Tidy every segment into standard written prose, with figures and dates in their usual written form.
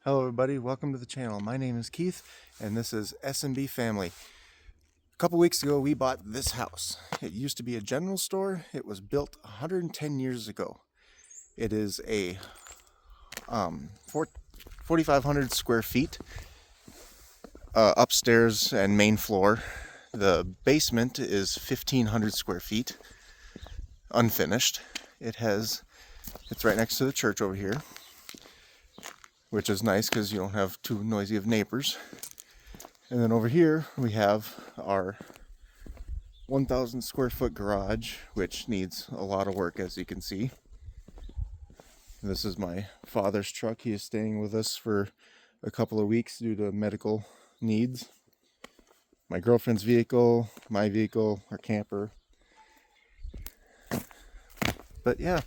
Hello everybody, welcome to the channel. My name is Keith and this is S&B Family. A couple weeks ago we bought this house. It used to be a general store. It was built 110 years ago. It is a 4,500 square feet upstairs and main floor. The basement is 1,500 square feet, unfinished. It's right next to the church over here, which is nice because you don't have too noisy of neighbors. And then over here we have our 1,000 square foot garage, which needs a lot of work, as you can see. This is my father's truck. He is staying with us for a couple of weeks due to medical needs. My girlfriend's vehicle, my vehicle, our camper. But yeah.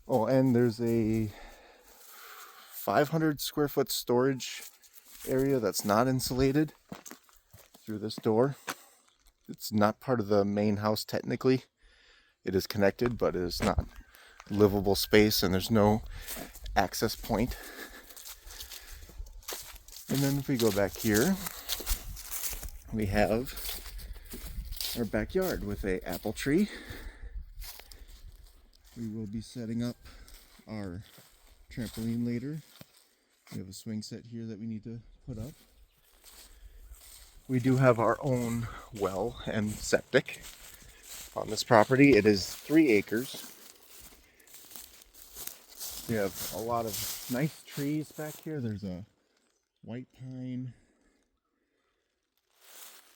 Oh, and there's a 500 square foot storage area that's not insulated through this door. It's not part of the main house technically. It is connected, but it is not livable space and there's no access point. And then if we go back here, we have our backyard with an apple tree. We will be setting up our trampoline later. We have a swing set here that we need to put up. We do have our own well and septic on this property. It is 3 acres. We have a lot of nice trees back here. There's a white pine,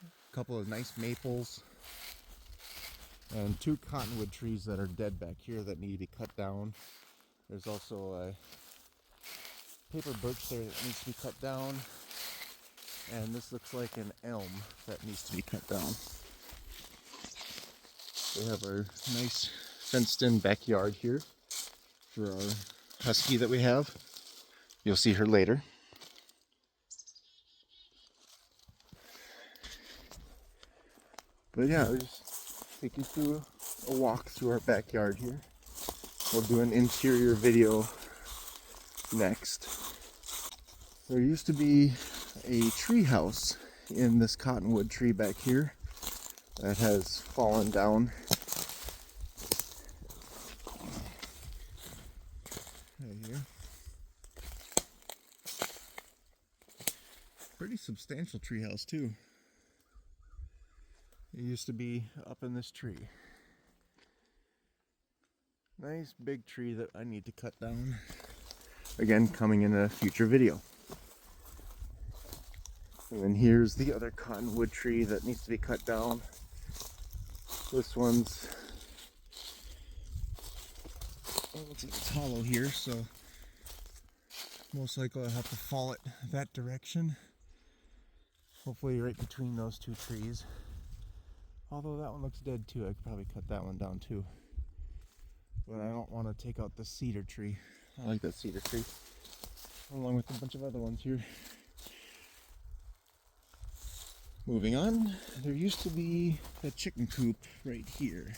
a couple of nice maples, and 2 cottonwood trees that are dead back here that need to be cut down. There's also a paper birch there that needs to be cut down, and this looks like an elm that needs to be cut down. We have our nice fenced-in backyard here for our husky that we have. You'll see her later. But yeah, I'll just take you through a walk through our backyard here. We'll do an interior video next. There used to be a tree house in this cottonwood tree back here that has fallen down. Right here. Pretty substantial tree house too. It used to be up in this tree. Nice big tree that I need to cut down. Again, coming in a future video. And then here's the other cottonwood tree that needs to be cut down. This one's, well, it looks like it's hollow here, so most likely I'll have to fall it that direction. Hopefully right between those 2 trees. Although that one looks dead too, I could probably cut that one down too. But I don't want to take out the cedar tree. I like that cedar tree, along with a bunch of other ones here. Moving on, there used to be a chicken coop right here.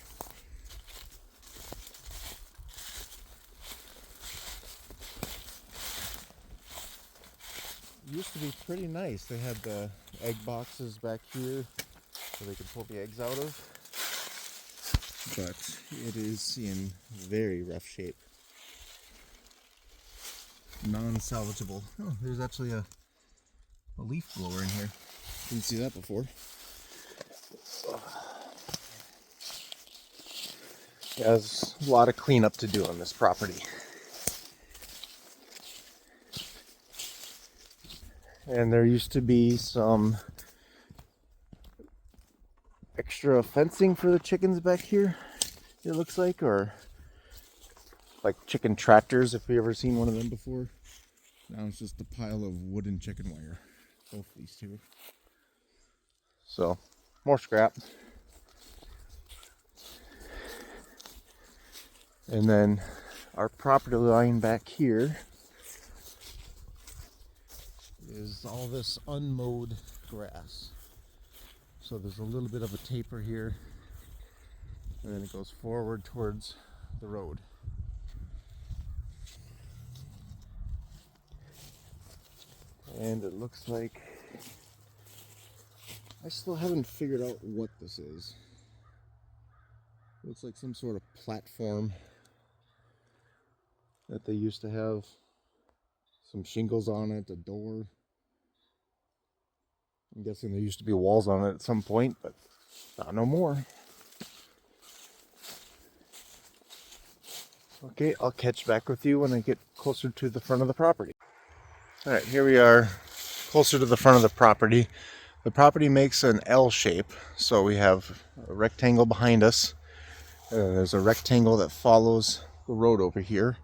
It used to be pretty nice. They had the egg boxes back here so they could pull the eggs out of. But it is in very rough shape. Non-salvageable. Oh, there's actually a leaf blower in here. Didn't see that before. Yeah, there's a lot of cleanup to do on this property. And there used to be some extra fencing for the chickens back here, it looks like, or like chicken tractors, if you've ever seen one of them before. Now it's just a pile of wooden chicken wire, both these two. So, more scrap. And then our property line back here is all this unmowed grass. So there's a little bit of a taper here, and then it goes forward towards the road. And it looks like I still haven't figured out what this is. Looks like some sort of platform that they used to have. Some shingles on it, a door. I'm guessing there used to be walls on it at some point, but not no more. Okay, I'll catch back with you when I get closer to the front of the property. All right, here we are, closer to the front of the property. The property makes an L shape, so we have a rectangle behind us. There's a rectangle that follows the road over here.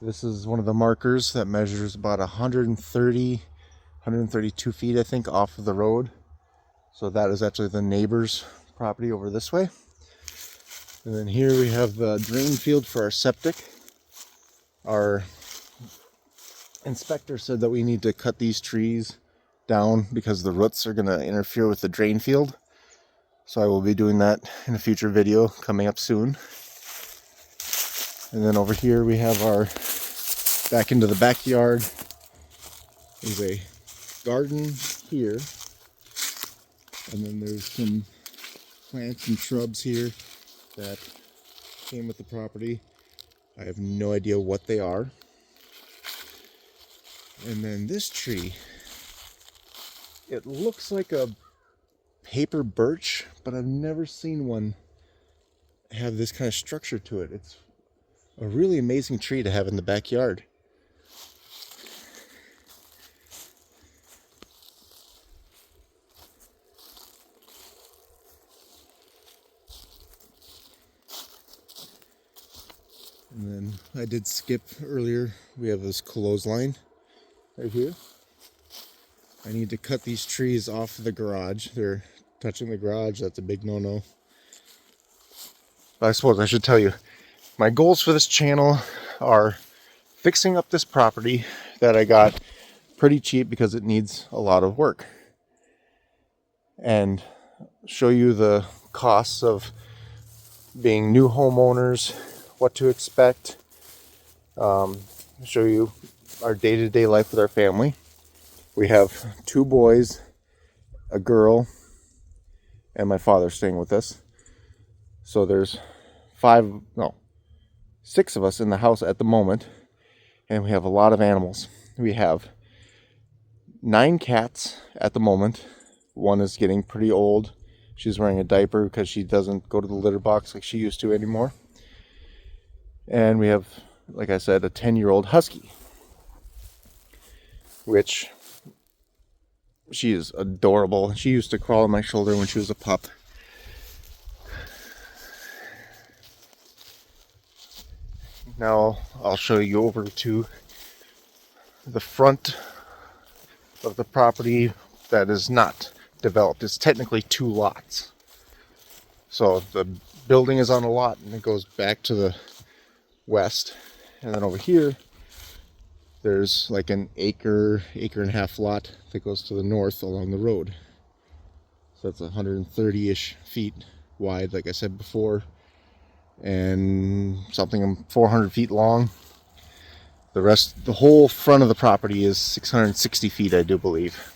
This is one of the markers that measures about 132 feet, I think, off of the road. So that is actually the neighbor's property over this way. And then here we have the drain field for our septic. Our inspector said that we need to cut these trees down because the roots are going to interfere with the drain field. So I will be doing that in a future video coming up soon. And then over here we have our back into the backyard. There's a garden here. And then there's some plants and shrubs here that came with the property. I have no idea what they are. And then this tree, it looks like a paper birch, but I've never seen one have this kind of structure to it. It's a really amazing tree to have in the backyard. And then I did skip earlier. We have this clothesline right here. I need to cut these trees off of the garage. They're touching the garage. That's a big no-no. I suppose I should tell you, my goals for this channel are fixing up this property that I got pretty cheap because it needs a lot of work, and show you the costs of being new homeowners, what to expect, show you our day-to-day life with our family. We have 2 boys, a girl, and my father staying with us. So there's 6 of us in the house at the moment, and we have a lot of animals. We have 9 cats at the moment. One is getting pretty old. She's wearing a diaper because she doesn't go to the litter box like she used to anymore. And we have, like I said, a 10-year-old husky, which she is adorable. She used to crawl on my shoulder when she was a pup. Now I'll show you over to the front of the property that is not developed. It's technically 2 lots. So the building is on a lot and it goes back to the west. And then over here, there's like an acre and a half lot that goes to the north along the road. So that's 130-ish feet wide, like I said before, and something 400 feet long. The whole front of the property is 660 feet, I do believe.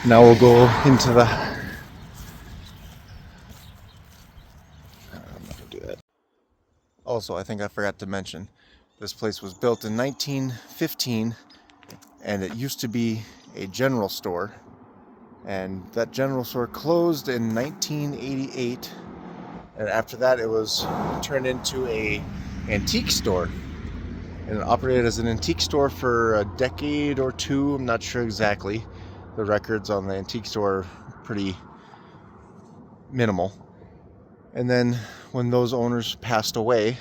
Now we'll go into the... I'm not gonna do that. Also, I think I forgot to mention, this place was built in 1915, and it used to be a general store. And that general store closed in 1988, and after that it was turned into a antique store. And it operated as an antique store for a decade or 2, I'm not sure exactly. The records on the antique store are pretty minimal. And then when those owners passed away,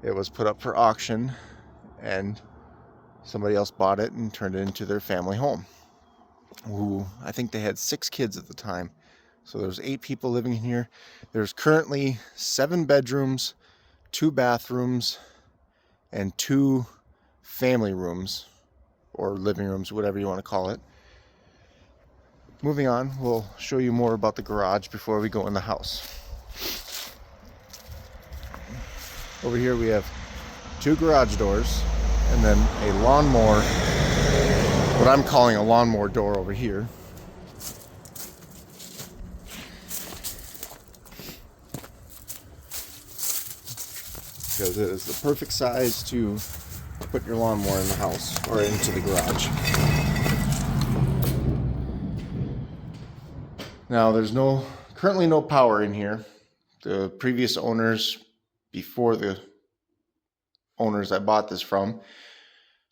it was put up for auction, and somebody else bought it and turned it into their family home. Who, I think they had 6 kids at the time. So there's 8 people living in here. There's currently 7 bedrooms, 2 bathrooms, and 2 family rooms, or living rooms, whatever you want to call it. Moving on, we'll show you more about the garage before we go in the house. Over here we have 2 garage doors, and then a lawnmower, what I'm calling a lawnmower door over here. Because it is the perfect size to put your lawnmower in the house or into the garage. Now there's currently no power in here. The previous owners, before the owners I bought this from,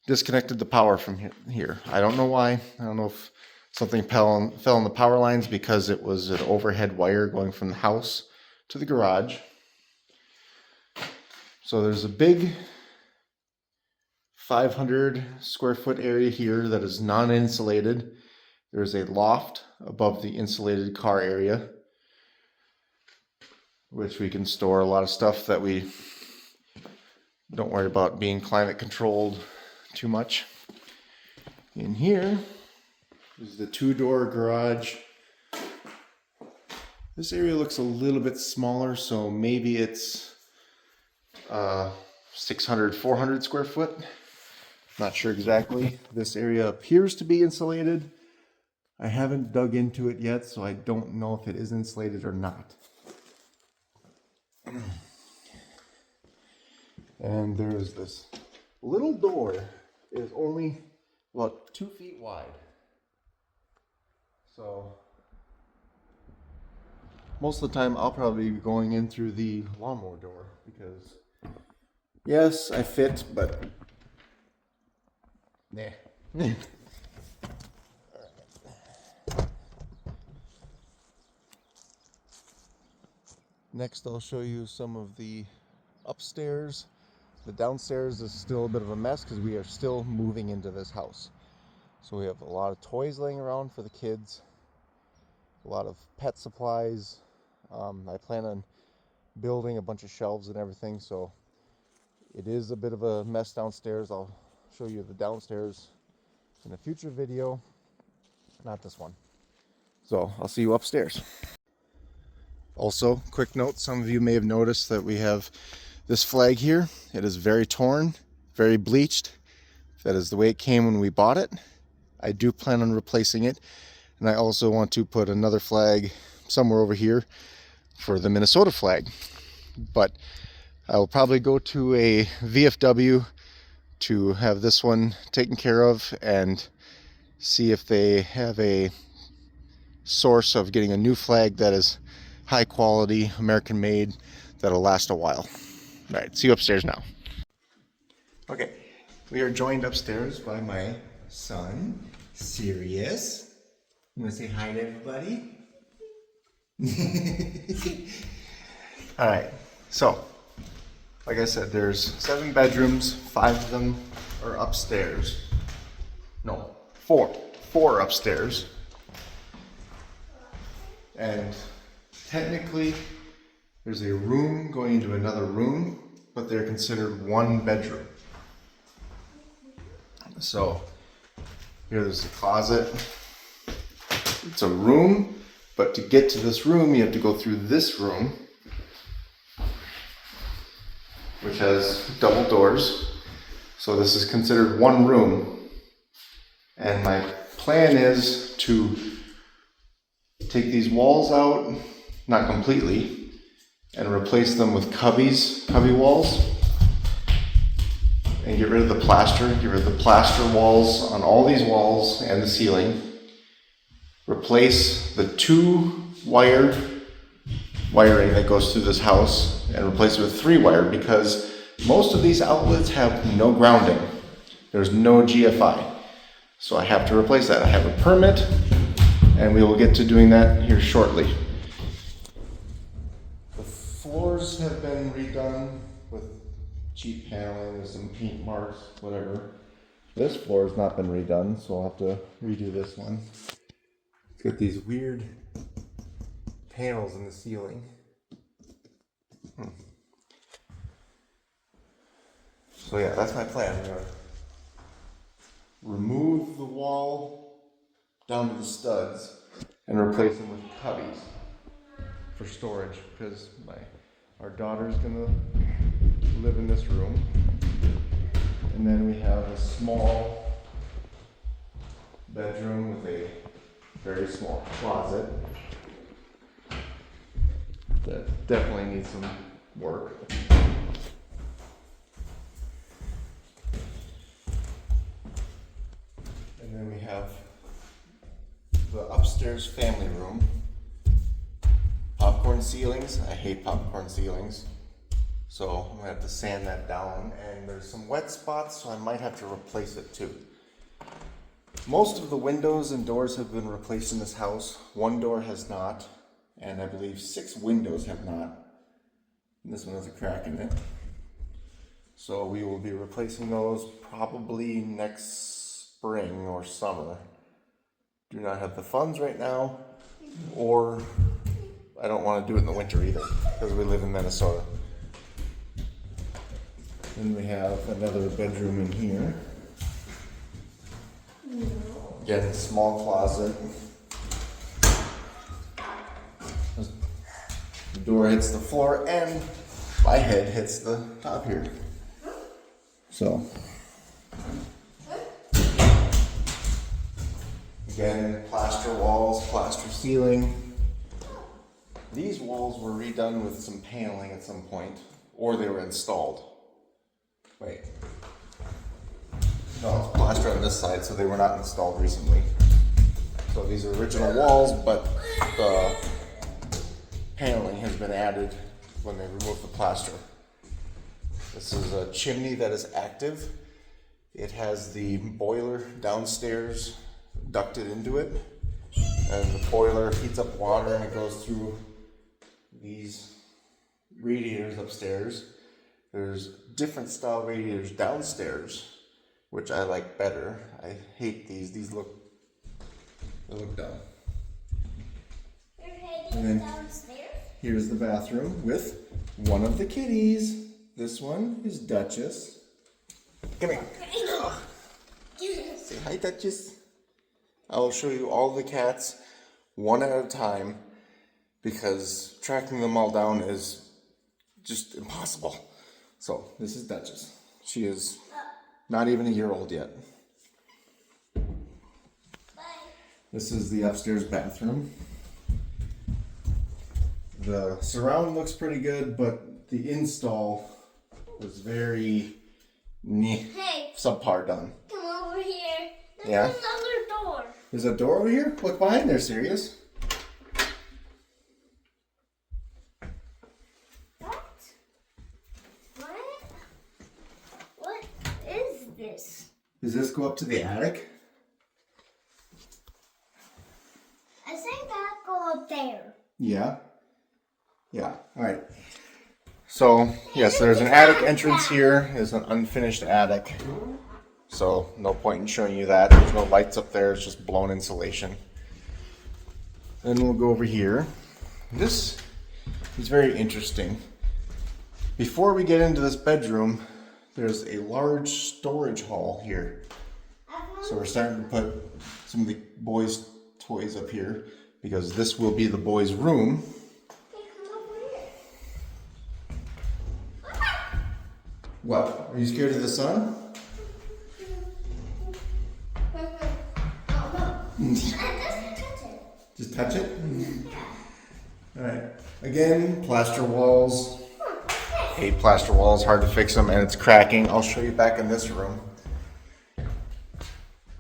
disconnected the power from here. I don't know why. I don't know if something fell in the power lines, because it was an overhead wire going from the house to the garage. So there's a big 500 square foot area here that is non-insulated. There's a loft above the insulated car area, which we can store a lot of stuff that we don't worry about being climate controlled too much. In here is the 2-door garage. This area looks a little bit smaller, so maybe it's 600, 400 square foot. Not sure exactly. This area appears to be insulated. I haven't dug into it yet, so I don't know if it is insulated or not. And there's this little door. It is only about 2 feet wide. So most of the time I'll probably be going in through the lawnmower door, because yes, I fit, but nah. Next, I'll show you some of the upstairs. The downstairs is still a bit of a mess because we are still moving into this house. So we have a lot of toys laying around for the kids, a lot of pet supplies. I plan on building a bunch of shelves and everything, so it is a bit of a mess downstairs. I'll show you the downstairs in a future video, not this one. So I'll see you upstairs. Also, quick note, some of you may have noticed that we have this flag here. It is very torn, very bleached. That is the way it came when we bought it. I do plan on replacing it, and I also want to put another flag somewhere over here for the Minnesota flag. But I will probably go to a VFW to have this one taken care of and see if they have a source of getting a new flag that is high quality, American made, that'll last a while. All right, see you upstairs now. Okay, we are joined upstairs by my son, Sirius. You want to say hi to everybody? All right, so like I said, there's 7 bedrooms, 5 of them are upstairs. No, 4 upstairs. And technically, there's a room going into another room, but they're considered 1 bedroom. So here's the closet. It's a room, but to get to this room, you have to go through this room, which has double doors. So this is considered 1 room. And my plan is to take these walls out, not completely, and replace them with cubby walls, and get rid of the plaster, walls on all these walls and the ceiling. Replace the 2 wiring that goes through this house and replace it with 3 wire, because most of these outlets have no grounding. There's no GFI. So I have to replace that. I have a permit, and we will get to doing that here shortly. The floors have been redone with cheap paneling, with some paint marks, whatever. This floor has not been redone, so I'll have to redo this one. It's got these weird panels in the ceiling. So yeah, that's my plan. I'm gonna remove the wall down to the studs and replace them with cubbies for storage, because our daughter's gonna live in this room. And then we have a small bedroom with a very small closet that definitely needs some work. And then we have the upstairs family room. Popcorn ceilings. I hate popcorn ceilings. So I'm gonna have to sand that down, and there's some wet spots, so I might have to replace it too. Most of the windows and doors have been replaced in this house. One door has not, and I believe 6 windows have not. And this one has a crack in it. So we will be replacing those probably next spring or summer. Do not have the funds right now, or I don't want to do it in the winter either, because we live in Minnesota. Then we have another bedroom in here. Again, small closet. The door hits the floor and my head hits the top here. So, again, plaster walls, plaster ceiling. These walls were redone with some paneling at some point, or they were installed. Wait. No, it's plaster on this side, so they were not installed recently. So these are original walls, but the paneling has been added when they removed the plaster. This is a chimney that is active. It has the boiler downstairs ducted into it, and the boiler heats up water and it goes through these radiators upstairs. There's different style radiators downstairs, which I like better. I hate these. They look dumb. You're heading downstairs? Here's the bathroom with one of the kitties. This one is Duchess. Come here. Say hi, Duchess. I will show you all the cats one at a time, because tracking them all down is just impossible. So this is Duchess. She is not even a year old yet. This is the upstairs bathroom. The surround looks pretty good, but the install was very subpar done. Come over here. There's Yeah? another door. There's a door over here? Look behind there, Sirius. What is this? Does this go up to the attic? I think that go up there. Yeah. Yeah. All right. So, yes, there's an attic entrance here. There's an unfinished attic. So, no point in showing you that. There's no lights up there. It's just blown insulation. Then we'll go over here. This is very interesting. Before we get into this bedroom, there's a large storage hall here. So we're starting to put some of the boys' toys up here, because this will be the boys' room. What? Are you scared of the sun? Just touch it? Alright. Again, plaster walls. Hate plaster walls, hard to fix them, and it's cracking. I'll show you back in this room.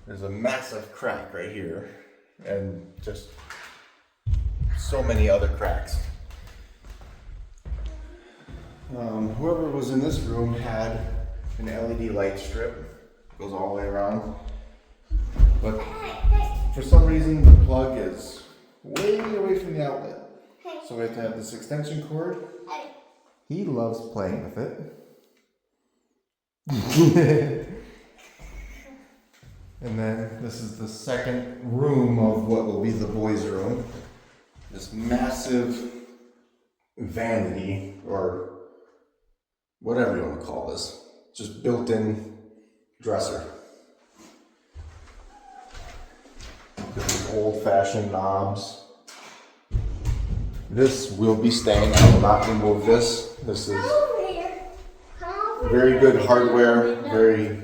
There's a massive crack right here, and just so many other cracks. Whoever was in this room had an LED light strip, goes all the way around, but for some reason the plug is way away from the outlet, so we have to have this extension cord. He loves playing with it. And then this is the second room of what will be the boys' room. This massive vanity, or whatever you want to call this, just built-in dresser. These old-fashioned knobs. This will be staying. I will not remove this. This is very good hardware, very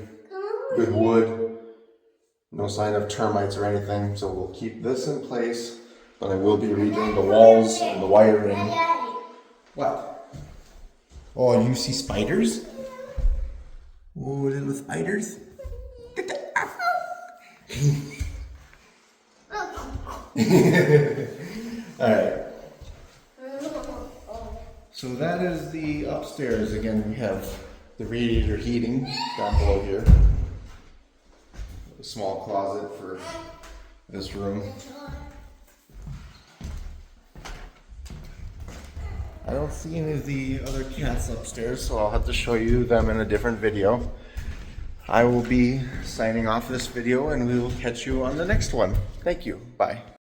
good wood. No sign of termites or anything, so we'll keep this in place. But I will be redoing the walls and the wiring. What? Oh, you see spiders? Oh, little spiders. Alright. So that is the upstairs. Again, we have the radiator heating down below here. A small closet for this room. I don't see any of the other cats upstairs, so I'll have to show you them in a different video. I will be signing off this video and we will catch you on the next one. Thank you. Bye.